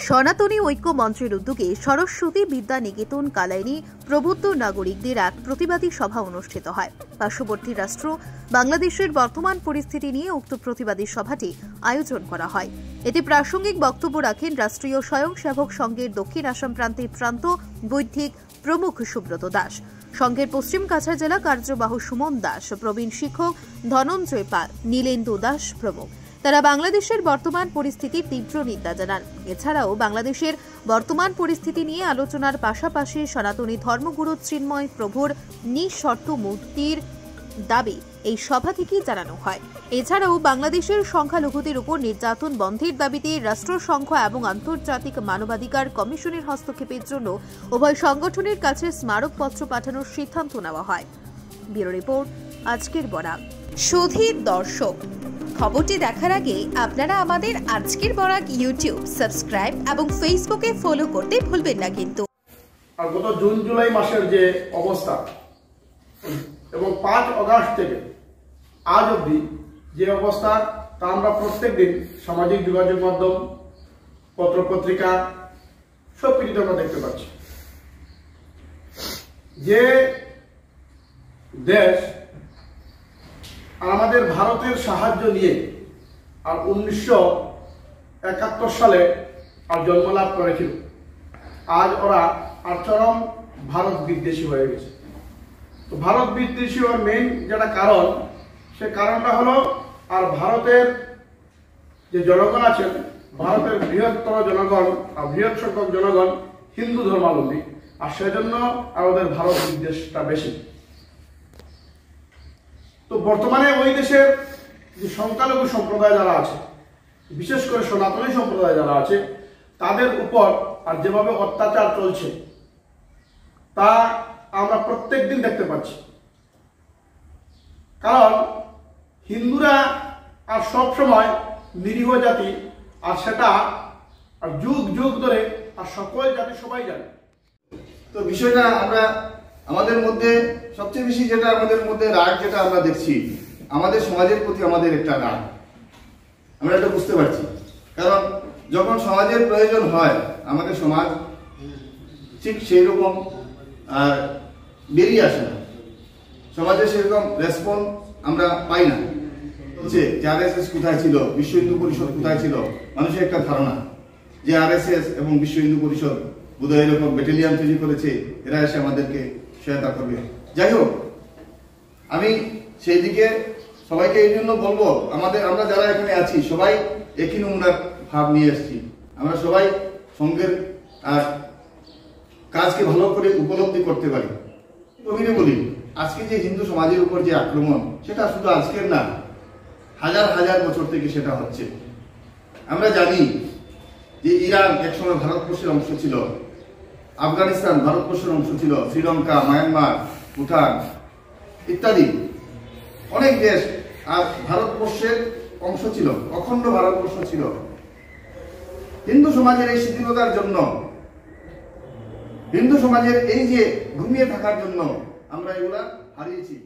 সনাতনী ঐক্য মঞ্চের উদ্যোগে সরস্বতী বিদ্যা নিকেতন কালাইনি প্রবুদ্ধ নাগরিকদের এক প্রতিবাদী সভা অনুষ্ঠিত হয়। পার্শ্ববর্তী রাষ্ট্র বাংলাদেশের বর্তমান পরিস্থিতি নিয়ে উক্ত প্রতিবাদী সভাটি আয়োজন করা হয়। এতে প্রাসঙ্গিক বক্তব্য রাখেন রাষ্ট্রীয় স্বয়ংসেবক সংঘের দক্ষিণ আসাম প্রান্তের প্রান্ত বৈদিক প্রমুখ সুব্রত দাস, সংঘের পশ্চিম কাছাড় জেলা কার্যবাহু সুমন দাস, প্রবীণ শিক্ষক ধনঞ্জয় পাল, নীলেন্দু দাস প্রমুখ। তারা বাংলাদেশের বর্তমান পরিস্থিতির তীব্র নিন্দা জানান। এছাড়াও বাংলাদেশের বর্তমান পরিস্থিতি নিয়ে আলোচনার পাশাপাশি সনাতনী ধর্মগুরু চিন্ময় প্রভুর নিঃশর্ত মুক্তির দাবি এই সভা থেকে জানানো হয়। এছাড়াও বাংলাদেশের সংখ্যালঘুদের উপর নির্যাতন বন্ধের দাবিতে রাষ্ট্রসংঘ এবং আন্তর্জাতিক মানবাধিকার কমিশনের হস্তক্ষেপের জন্য উভয় সংগঠনের কাছে স্মারকপত্র পাঠানোর সিদ্ধান্ত নেওয়া হয়। ব্যুরো রিপোর্ট, আজকের বরাক। সুধীর দর্শক, খবরটি দেখার আগে আপনারা আমাদের আজকের বরাক ইউটিউব সাবস্ক্রাইব এবং ফেসবুকে ফলো করতে ভুলবেন না কিন্তু। আর গত জুন জুলাই মাসের যে অবস্থা এবং 5 আগস্ট থেকে আজ অবধি যে অবস্থা, তা আমরা প্রত্যেক দিন সামাজিক যোগাযোগ মাধ্যম, পত্রপত্রিকা সব কিছুতে আমরা দেখতে পাচ্ছি। যে দেশ আর আমাদের ভারতের সাহায্য নিয়ে আর 1971 সালে আর জন্মলাভ করেছিল, আজ ওরা আর চরম ভারত বিদ্বেষী হয়ে গেছে। তো ভারত বিদ্বেষী হওয়ার মেইন যেটা কারণ, সে কারণটা হলো আর ভারতের যে জনগণ আছেন, ভারতের বৃহত্তর জনগণ আর বৃহৎ সংখ্যক জনগণ হিন্দু ধর্মাবলম্বী, আর সেজন্য আমাদের ভারত বিদ্বেষটা বেশি। তো বর্তমানে ওই দেশের যে সংখ্যালঘু সম্প্রদায় যারা আছে, বিশেষ করে সনাতনী সম্প্রদায় যারা আছে, তাদের উপর আর যেভাবে অত্যাচার চলছে তা আমরা প্রত্যেক দিন দেখতে পাচ্ছি। কারণ হিন্দুরা আর সব সময় নিরীহ জাতি, আর সেটা আর যুগ যুগ ধরে আর সকল জাতি সবাই জানে। তো বিষয়টা আমরা আমাদের মধ্যে সবচেয়ে বেশি যেটা আমাদের মধ্যে রাগ যেটা আমরা দেখছি, আমাদের সমাজের প্রতি আমাদের একটা রাগ আমরা এটা বুঝতে পারছি। কারণ যখন সমাজের প্রয়োজন হয়, আমাদের সমাজ ঠিক সেই রকম বেরিয়ে আসে না, সমাজে সেরকম রেসপন্স আমরা পাই না। যে আরএসএস কোথায় ছিল, বিশ্ব হিন্দু পরিষদ কোথায় ছিল, মানুষের একটা ধারণা যে আরএসএস এবং বিশ্ব হিন্দু পরিষদ বোধহয় এরকম ব্যাটালিয়ান তৈরি করেছে, এরা এসে আমাদেরকে সহায়তা করবে। যাই হোক, আমি সেই দিকে সবাইকে এই জন্য বলবো, আমরা যারা এখানে আছি সবাই একই নমুনার ভাব নিয়ে এসেছি। আমরা সবাই সঙ্গের আর কাজকে ভালো করে উপলব্ধি করতে পারি। গভীরে বলি, আজকে যে হিন্দু সমাজের উপর যে আক্রমণ, সেটা শুধু আজকের না, হাজার হাজার বছর থেকে সেটা হচ্ছে। আমরা জানি যে ইরান একসময় ভারতবর্ষের অংশ ছিল, আফগানিস্তান ভারতবর্ষের অংশ ছিল, শ্রীলঙ্কা, মায়ানমার, ভুটান ইত্যাদি অনেক দেশ আর ভারতবর্ষের অংশ ছিল, অখণ্ড ভারতবর্ষ ছিল। হিন্দু সমাজের এই শিথিলতার জন্য, হিন্দু সমাজের এই যে ঘুমিয়ে থাকার জন্য আমরা এগুলা হারিয়েছি।